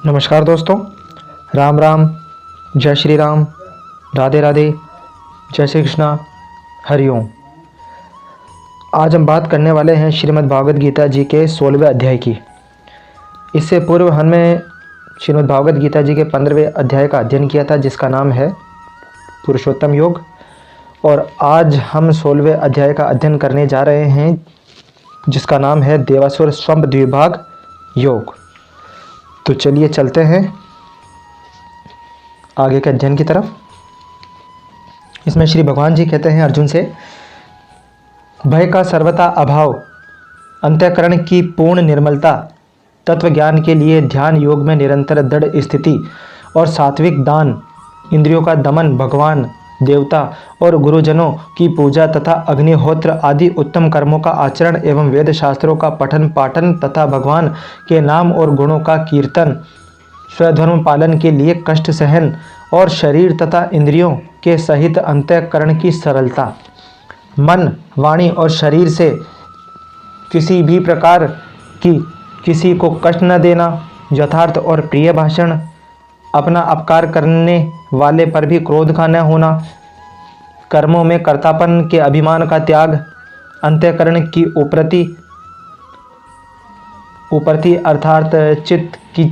नमस्कार दोस्तों, राम राम, जय श्री राम, राधे राधे, जय श्री कृष्णा, हरिओम। आज हम बात करने वाले हैं श्रीमद् भागवत गीता जी के 16वें अध्याय की। इससे पूर्व हमने श्रीमद् भागवत गीता जी के 15वें अध्याय का अध्ययन किया था, जिसका नाम है पुरुषोत्तम योग। और आज हम 16वें अध्याय का अध्ययन करने जा रहे हैं, जिसका नाम है देवासुर स्वयं द्विभाग योग। तो चलिए चलते हैं आगे के अध्ययन की तरफ। इसमें श्री भगवान जी कहते हैं अर्जुन से, भय का सर्वथा अभाव, अंतःकरण की पूर्ण निर्मलता, तत्व ज्ञान के लिए ध्यान योग में निरंतर दृढ़ स्थिति और सात्विक दान, इंद्रियों का दमन, भगवान, देवता और गुरुजनों की पूजा तथा अग्निहोत्र आदि उत्तम कर्मों का आचरण एवं वेद शास्त्रों का पठन पाठन तथा भगवान के नाम और गुणों का कीर्तन, स्वधर्म पालन के लिए कष्ट सहन और शरीर तथा इंद्रियों के सहित अंतःकरण की सरलता, मन, वाणी और शरीर से किसी भी प्रकार की किसी को कष्ट न देना, यथार्थ और प्रिय भाषण, अपना अपकार करने वाले पर भी क्रोध का न होना, कर्मों में कर्तापन के अभिमान का त्याग, अंतःकरण की उपरति अर्थात चित्त की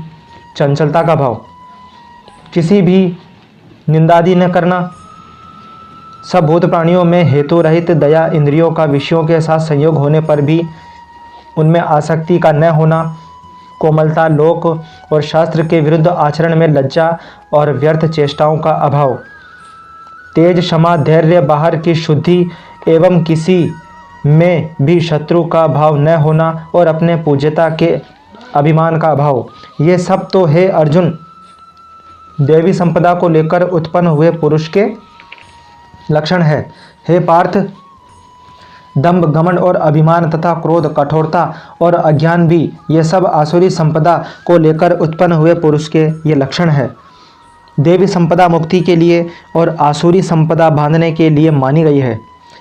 चंचलता का भाव, किसी भी निंदादि न करना, सब भूत प्राणियों में हेतु रहित दया, इंद्रियों का विषयों के साथ संयोग होने पर भी उनमें आसक्ति का न होना, कोमलता, लोक और शास्त्र के विरुद्ध आचरण में लज्जा और व्यर्थ चेष्टाओं का अभाव, तेज, क्षमा, धैर्य, बाहर की शुद्धि एवं किसी में भी शत्रु का भाव न होना और अपने पूज्यता के अभिमान का अभाव, ये सब तो है अर्जुन देवी संपदा को लेकर उत्पन्न हुए पुरुष के लक्षण है। हे पार्थ, दंभ, घमंड और अभिमान तथा क्रोध, कठोरता और अज्ञान भी ये सब आसुरी संपदा को लेकर उत्पन्न हुए पुरुष के ये लक्षण है। देवी संपदा मुक्ति के लिए और आसुरी संपदा बांधने के लिए मानी गई है।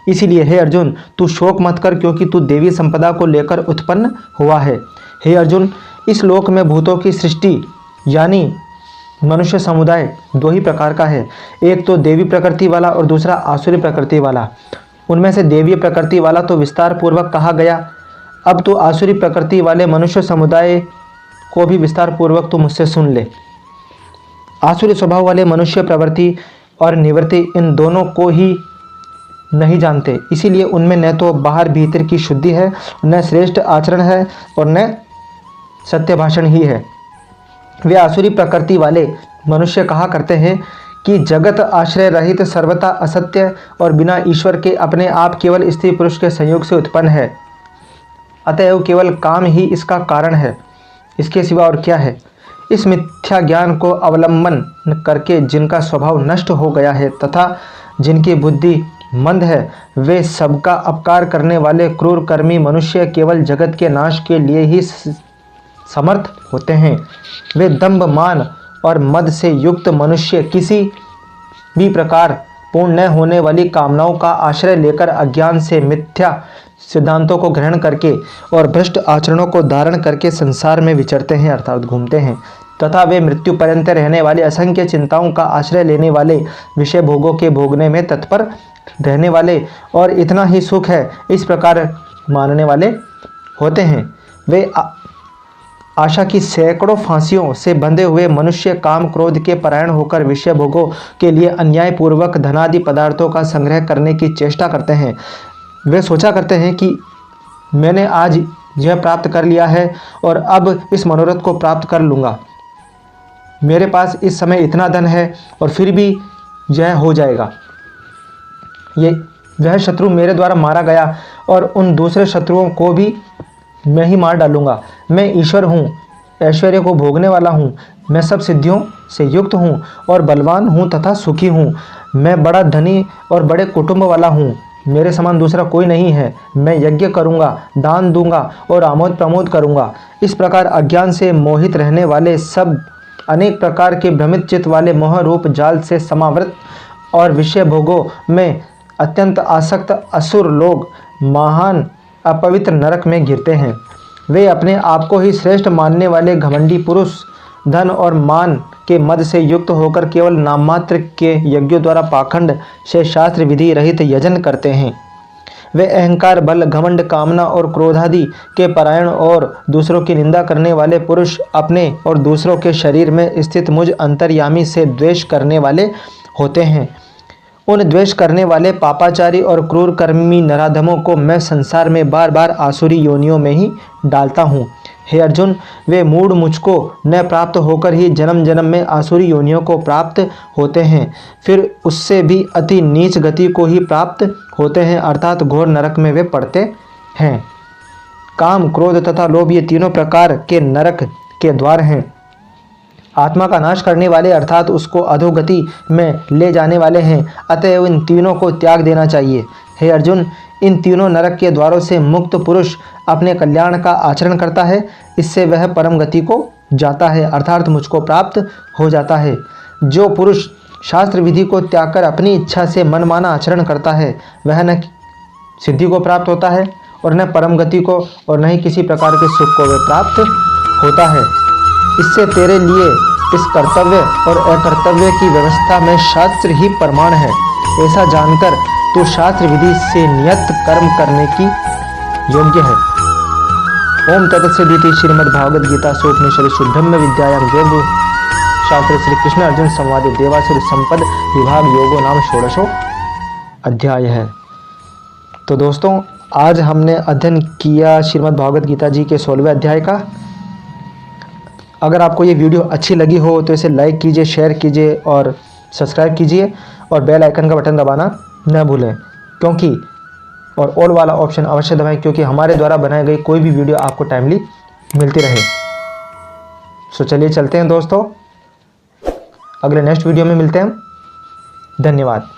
इसीलिए हे अर्जुन, तू शोक मत कर, क्योंकि तू देवी संपदा को लेकर उत्पन्न हुआ है। हे अर्जुन, इस लोक में भूतों की सृष्टि यानी मनुष्य समुदाय दो ही प्रकार का है, एक तो देवी प्रकृति वाला और दूसरा आसुरी प्रकृति वाला। उनमें से देवीय प्रकृति वाला तो विस्तार पूर्वक कहा गया, अब तो आसुरी प्रकृति वाले मनुष्य समुदाय को भी विस्तार पूर्वक तो मुझसे सुन ले। आसुरी स्वभाव वाले मनुष्य प्रवृत्ति और निवृत्ति इन दोनों को ही नहीं जानते, इसीलिए उनमें न तो बाहर भीतर की शुद्धि है, न श्रेष्ठ आचरण है और न सत्य भाषण ही है। वे आसुरी प्रकृति वाले मनुष्य कहा करते हैं कि जगत आश्रय रहित, सर्वथा असत्य और बिना ईश्वर के अपने आप केवल स्त्री पुरुष के संयोग से उत्पन्न है, अतएव केवल काम ही इसका कारण है, इसके सिवा और क्या है। इस मिथ्या ज्ञान को अवलंबन करके जिनका स्वभाव नष्ट हो गया है तथा जिनकी बुद्धि मंद है, वे सबका अपकार करने वाले क्रूर कर्मी मनुष्य केवल जगत के नाश के लिए ही समर्थ होते हैं। वे दंभ, मान और मद से युक्त मनुष्य किसी भी प्रकार पूर्ण न होने वाली कामनाओं का आश्रय लेकर अज्ञान से मिथ्या सिद्धांतों को ग्रहण करके और भ्रष्ट आचरणों को धारण करके संसार में विचरते हैं अर्थात घूमते हैं, तथा वे मृत्यु पर्यंत रहने वाली असंख्य चिंताओं का आश्रय लेने वाले, विषय भोगों के भोगने में तत्पर रहने वाले और इतना ही सुख है इस प्रकार मानने वाले होते हैं। वे आशा की सैकड़ों फांसियों से बंधे हुए मनुष्य काम क्रोध के परायण होकर विषय भोगों के लिए अन्यायपूर्वक धनादि पदार्थों का संग्रह करने की चेष्टा करते हैं। वे सोचा करते हैं कि मैंने आज यह प्राप्त कर लिया है और अब इस मनोरथ को प्राप्त कर लूँगा, मेरे पास इस समय इतना धन है और फिर भी यह हो जाएगा, वह शत्रु मेरे द्वारा मारा गया और उन दूसरे शत्रुओं को भी मैं ही मार डालूंगा। मैं ईश्वर हूँ, ऐश्वर्य को भोगने वाला हूँ, मैं सब सिद्धियों से युक्त हूँ और बलवान हूँ तथा सुखी हूँ। मैं बड़ा धनी और बड़े कुटुंब वाला हूँ, मेरे समान दूसरा कोई नहीं है। मैं यज्ञ करूँगा, दान दूंगा और आमोद प्रमोद करूँगा। इस प्रकार अज्ञान से मोहित रहने वाले सब अनेक प्रकार के भ्रमित चित्त वाले मोह रूप जाल से समावृत और विषय भोगों में अत्यंत आसक्त असुर लोग महान अपवित्र नरक में गिरते हैं। वे अपने आप को ही श्रेष्ठ मानने वाले घमंडी पुरुष धन और मान के मद से युक्त होकर केवल नाममात्र के यज्ञों द्वारा पाखंड से शास्त्र विधि रहित यजन करते हैं। वे अहंकार, बल, घमंड, कामना और क्रोधादि के परायण और दूसरों की निंदा करने वाले पुरुष अपने और दूसरों के शरीर में स्थित मुझ अंतर्यामी से द्वेष करने वाले होते हैं। उन द्वेष करने वाले पापाचारी और क्रूर कर्मी नराधमों को मैं संसार में बार बार आसुरी योनियों में ही डालता हूँ। हे अर्जुन, वे मूढ़ मुझको न प्राप्त होकर ही जन्म जन्म में आसुरी योनियों को प्राप्त होते हैं, फिर उससे भी अति नीच गति को ही प्राप्त होते हैं, अर्थात घोर नरक में वे पड़ते हैं। काम, क्रोध तथा लोभ ये तीनों प्रकार के नरक के द्वार हैं। आत्मा का नाश करने वाले अर्थात उसको अधोगति में ले जाने वाले हैं, अतएव इन तीनों को त्याग देना चाहिए। हे अर्जुन, इन तीनों नरक के द्वारों से मुक्त पुरुष अपने कल्याण का आचरण करता है, इससे वह परम गति को जाता है, अर्थात मुझको प्राप्त हो जाता है। जो पुरुष शास्त्र विधि को त्याग कर अपनी इच्छा से मनमाना आचरण करता है, वह न सिद्धि को प्राप्त होता है और न परम गति को और न ही किसी प्रकार के सुख को वह प्राप्त होता है। इससे तेरे लिए इस कर्तव्य और अकर्तव्य की व्यवस्था में शास्त्र ही प्रमाण है। ऐसा जानकर तू शास्त्र विधि से नियत कर्म करने की योग्य है। ओम तत्सदिति श्रीमद्भागवत गीता सोपनिषद शुद्धम विद्यायां योग शास्त्र श्री कृष्ण अर्जुन संवाद देवासुर संपद विभाग योगो नाम षोडशो अध्याय है। तो दोस्तों, आज हमने अध्ययन किया श्रीमद्भागवत गीता जी के 16वें अध्याय का। अगर आपको ये वीडियो अच्छी लगी हो तो इसे लाइक कीजिए, शेयर कीजिए और सब्सक्राइब कीजिए और बेल आइकन का बटन दबाना न भूलें, क्योंकि और ऑल वाला ऑप्शन अवश्य दबाएं, क्योंकि हमारे द्वारा बनाई गई कोई भी वीडियो आपको टाइमली मिलती रहे। सो चलिए चलते हैं दोस्तों, अगले नेक्स्ट वीडियो में मिलते हैं। धन्यवाद।